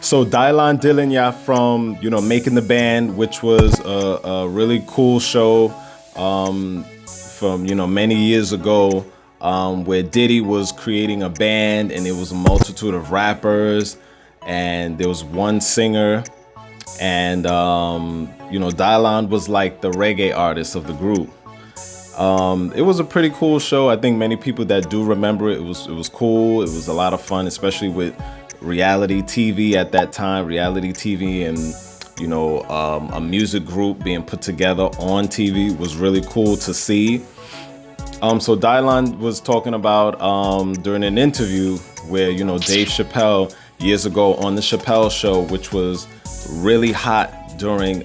So Dylan Dillinya from, Making the Band, which was a really cool show from, many years ago, where Diddy was creating a band and it was a multitude of rappers and there was one singer and, Dylan was like the reggae artist of the group. It was a pretty cool show. I think many people that do remember it, it was cool. It was a lot of fun, especially with reality TV at that time. Reality TV and a music group being put together on TV was really cool to see. So Dylan was talking about during an interview where Dave Chappelle years ago on the Chappelle Show, which was really hot during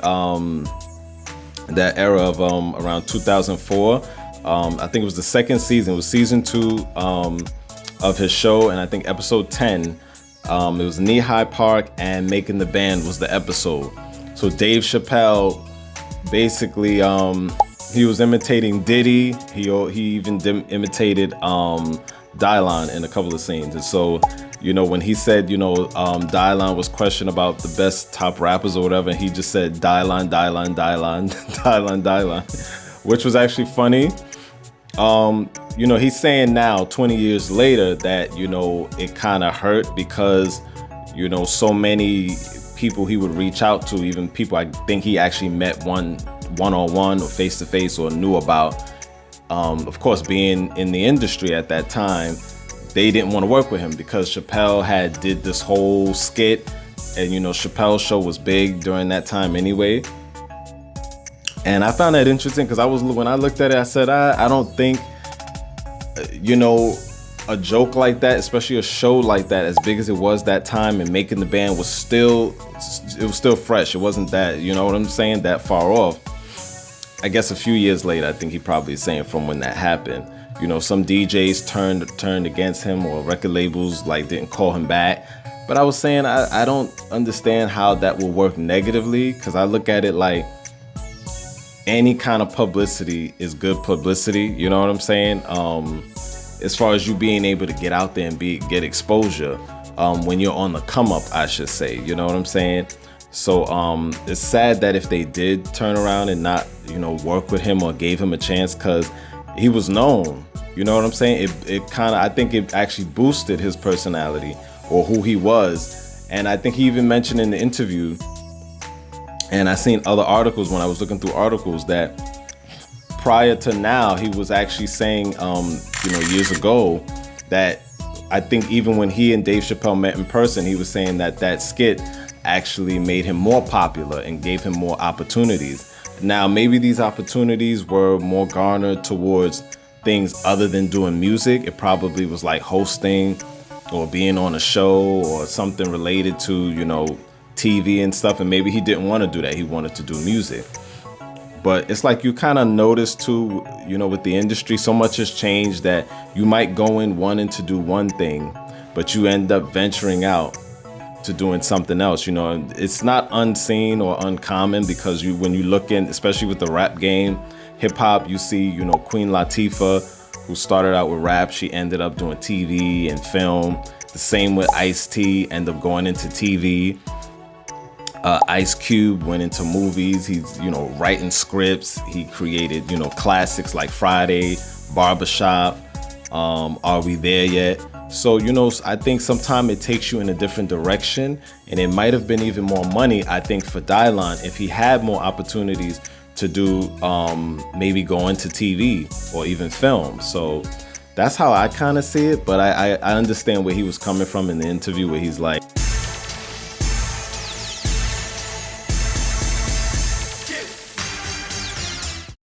that era of around 2004. I think it was the second season. It was season 2 of his show, and I think episode 10. It was Knee High Park and Making the Band was the episode. So Dave Chappelle basically he was imitating Diddy. He even imitated Dylan in a couple of scenes. And so when he said Dylan was questioned about the best top rappers or whatever, and he just said Dylan, which was actually funny. He's saying now 20 years later that it kind of hurt because so many people he would reach out to, even people I think he actually met one-on-one or face-to-face or knew about, of course being in the industry at that time, they didn't want to work with him because Chappelle did this whole skit, and Chappelle's show was big during that time anyway. And I found that interesting because when I looked at it, I said, I don't think, a joke like that, especially a show like that, as big as it was that time, and Making the Band was still fresh. It wasn't that, what I'm saying, that far off. I guess a few years later, I think he probably is saying from when that happened. Some DJs turned against him, or record labels didn't call him back. But I was saying I don't understand how that will work negatively, because I look at it like any kind of publicity is good publicity. You know what I'm saying? As far as you being able to get out there and get exposure when you're on the come up, I should say. You know what I'm saying? So it's sad that if they did turn around and not work with him or gave him a chance, because he was known. You know what I'm saying? I think it actually boosted his personality or who he was. And I think he even mentioned in the interview, and I seen other articles when I was looking through articles, that prior to now, he was actually saying, years ago, that I think even when he and Dave Chappelle met in person, he was saying that skit actually made him more popular and gave him more opportunities. Now, maybe these opportunities were more garnered towards things other than doing music. It probably was like hosting or being on a show or something related to, TV and stuff. And maybe he didn't want to do that. He wanted to do music. But it's like you kind of notice too, with the industry, so much has changed that you might go in wanting to do one thing, but you end up venturing out to doing something else. It's not unseen or uncommon, because when you look in, especially with the rap game, hip hop, you see, Queen Latifah, who started out with rap, she ended up doing TV and film. The same with Ice-T, ended up going into TV. Ice Cube went into movies. He's, writing scripts. He created, classics like Friday, Barbershop, Are We There Yet? So, I think sometimes it takes you in a different direction, and it might have been even more money, I think, for Dylan if he had more opportunities to do, maybe go into TV or even film. So that's how I kind of see it. But I understand where he was coming from in the interview, where he's like,